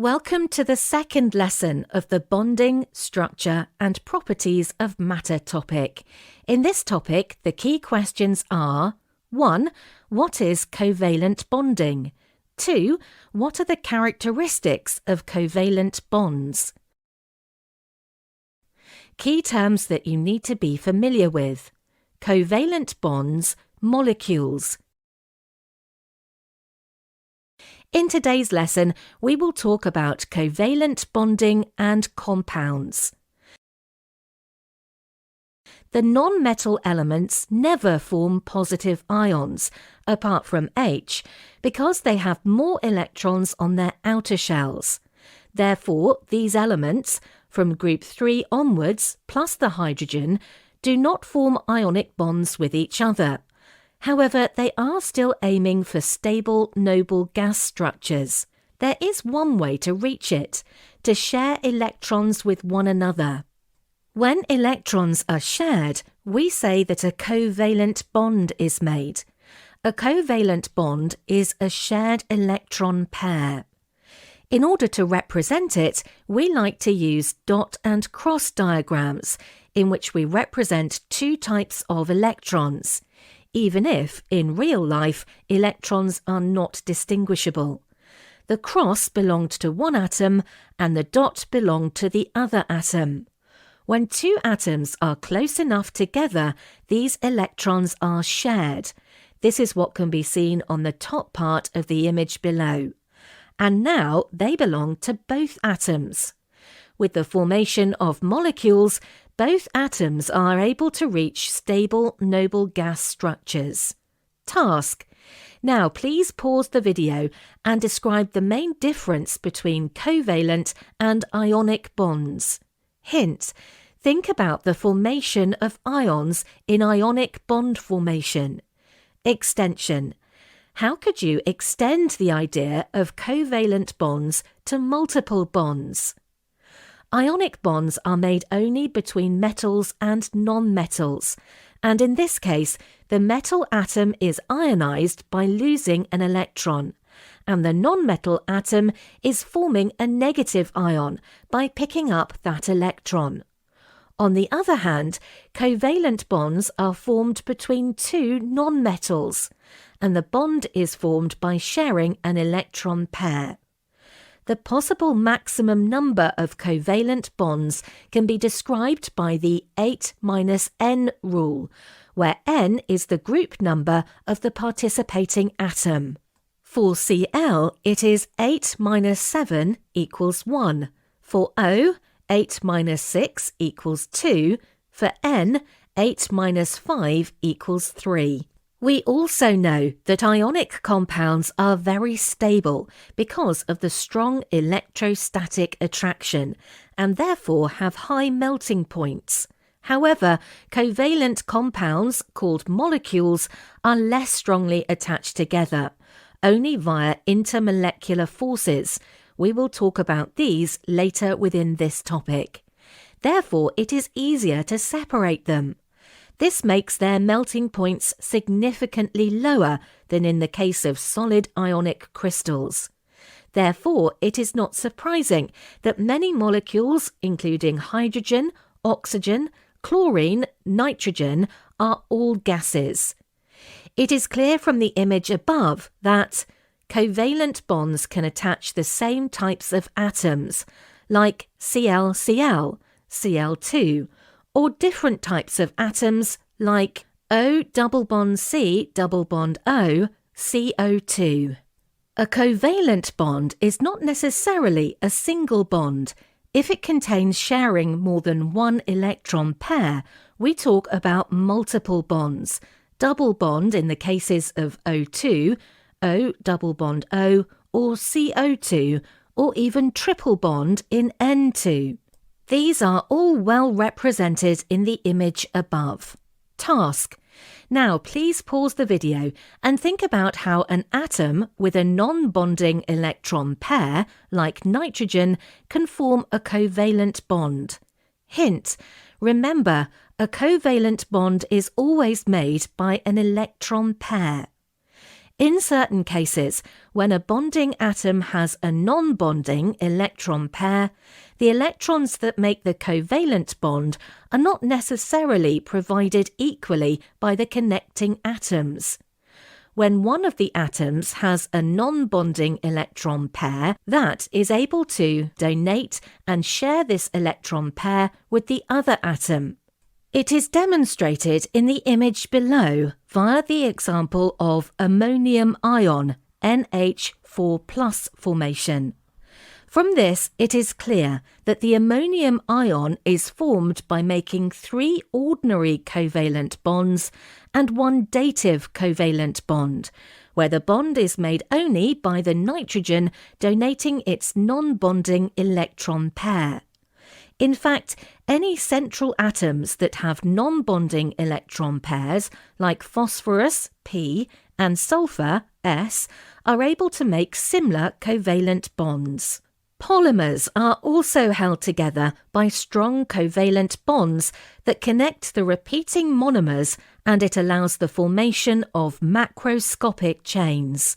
Welcome to the second lesson of the Bonding, Structure and Properties of Matter topic. In this topic, the key questions are 1. What is covalent bonding? 2. What are the characteristics of covalent bonds? Key terms that you need to be familiar with. Covalent bonds, molecules. In today's lesson, we will talk about covalent bonding and compounds. The non-metal elements never form positive ions, apart from H, because they have more electrons on their outer shells. Therefore, these elements, from group 3 onwards, plus the hydrogen, do not form ionic bonds with each other. However, they are still aiming for stable, noble gas structures. There is one way to reach it, to share electrons with one another. When electrons are shared, we say that a covalent bond is made. A covalent bond is a shared electron pair. In order to represent it, we like to use dot and cross diagrams, in which we represent two types of electrons, even if, in real life, electrons are not distinguishable. The cross belonged to one atom and the dot belonged to the other atom. When two atoms are close enough together, these electrons are shared. This is what can be seen on the top part of the image below. And now they belong to both atoms. With the formation of molecules, both atoms are able to reach stable, noble gas structures. Task. Now please pause the video and describe the main difference between covalent and ionic bonds. Hint. Think about the formation of ions in ionic bond formation. Extension. How could you extend the idea of covalent bonds to multiple bonds? Ionic bonds are made only between metals and non-metals, and in this case, the metal atom is ionized by losing an electron, and the non-metal atom is forming a negative ion by picking up that electron. On the other hand, covalent bonds are formed between two non-metals, and the bond is formed by sharing an electron pair. The possible maximum number of covalent bonds can be described by the 8-N rule, where N is the group number of the participating atom. For Cl, it is 8-7 equals 1. For O, 8-6 equals 2. For N, 8-5 equals 3. We also know that ionic compounds are very stable because of the strong electrostatic attraction and therefore have high melting points. However, covalent compounds, called molecules, are less strongly attached together, only via intermolecular forces. We will talk about these later within this topic. Therefore, it is easier to separate them. This makes their melting points significantly lower than in the case of solid ionic crystals. Therefore, it is not surprising that many molecules, including hydrogen, oxygen, chlorine, nitrogen, are all gases. It is clear from the image above that covalent bonds can attach the same types of atoms, like Cl-Cl, Cl2, or different types of atoms like O double bond C double bond O, CO2. A covalent bond is not necessarily a single bond. If it contains sharing more than one electron pair, we talk about multiple bonds, double bond in the cases of O2, O double bond O, or CO2, or even triple bond in N2. These are all well represented in the image above. Task. Now please pause the video and think about how an atom with a non-bonding electron pair, like nitrogen, can form a covalent bond. Hint. Remember, a covalent bond is always made by an electron pair. In certain cases, when a bonding atom has a non-bonding electron pair, the electrons that make the covalent bond are not necessarily provided equally by the connecting atoms. When one of the atoms has a non-bonding electron pair, that is able to donate and share this electron pair with the other atom. It is demonstrated in the image below via the example of ammonium ion NH4+ formation. From this, it is clear that the ammonium ion is formed by making 3 ordinary covalent bonds and 1 dative covalent bond, where the bond is made only by the nitrogen donating its non-bonding electron pair. In fact, any central atoms that have non-bonding electron pairs, like phosphorus, P, and sulfur, S, are able to make similar covalent bonds. Polymers are also held together by strong covalent bonds that connect the repeating monomers, and it allows the formation of macroscopic chains.